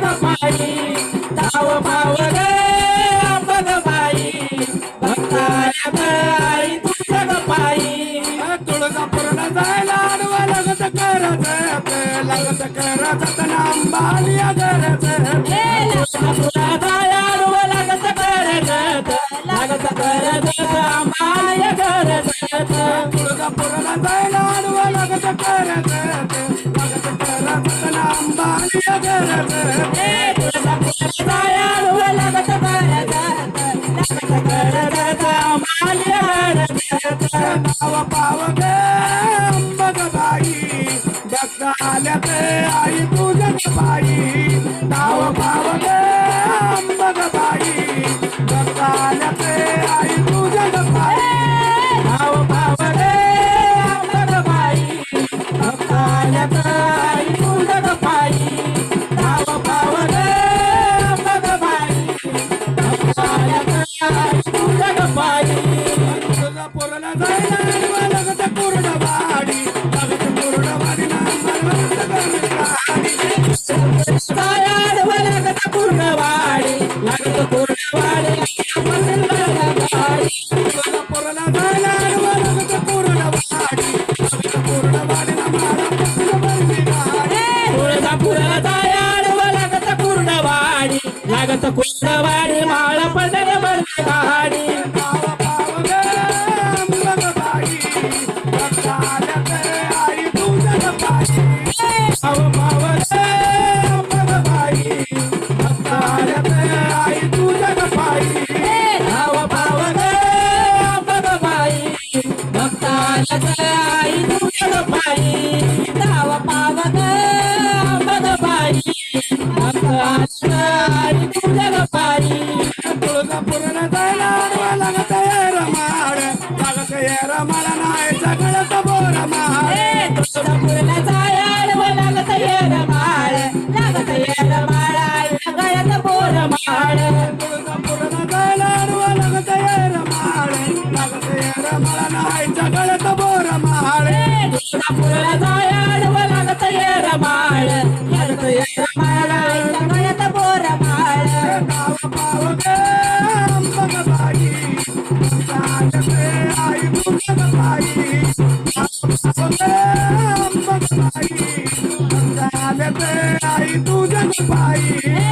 पायी धाव पाव ग अंबाबाई भक्ताला ग आई तुझ्या ग पायी तुळजापूरला जायला आडवा लागत करत अंबाली गरज तुला जायाडव लागत करत अंबाला गरज तुळजापूरला जायला आडवा लागत करत अंबाली गरज जायाडव लागत करत नाव पाव गे अंबाबाई भक्त आल्या ते आई तुझ्या बाई नाव पाव गे अंबाबाई भक्त आल्या ते आई तुझ्या बाई नाव पाव गे अंबाबाई भक्ताला ग आई तुझ्या ग पायी नाव पाव गे अंबाबाई भक्ताला ग आई तुझ्या ग पायी तुळजापूरला जायला आडवा लागत कुर्डवाडी जायाडव लागत पूर्णवाडी लागत पूर्णवाडी तुळजापूरला जायला आडवा लागत कुर्डवाडी तुळजापूरला जायाडव लागत पूर्णवाडी लागत कुंडवाडी माळ पडल बरली गाडी नाव पाव गे अंबाबाई भक्त आल्या ते आई तुझ्या बाई नाव पाव गे अंबाबाई भक्त आल्या ते आई तुझ्या बाई नाव पाव ग अंबाबाई भक्ताला ग आई तुझ्या ग पायी नाव पाव ग अंबाबाई भक्ताला ग आई तुझ्या ग पायी तुळजापूरला जायला आडवा लागत रमाड लागत रमाड नाही सगळं बोर महाड तुळजापूरला जायाडव लागत येरमाळ लागत येरमाळ आई गळ्यात बोर माळ तुळजापूरला जायला आडवा लागत रमाड लागत रमाड नाही सगळं बोर महाड तुळजापूरला जायाडव लागत येरमाळ लागत येरमाळ आई गळ्यात बोर माळ नाव पाव गे अंबाबाई चालते आई तुझ्या बाई नाव पाव गे अंबाबाई चालते आई तुझ्या बाई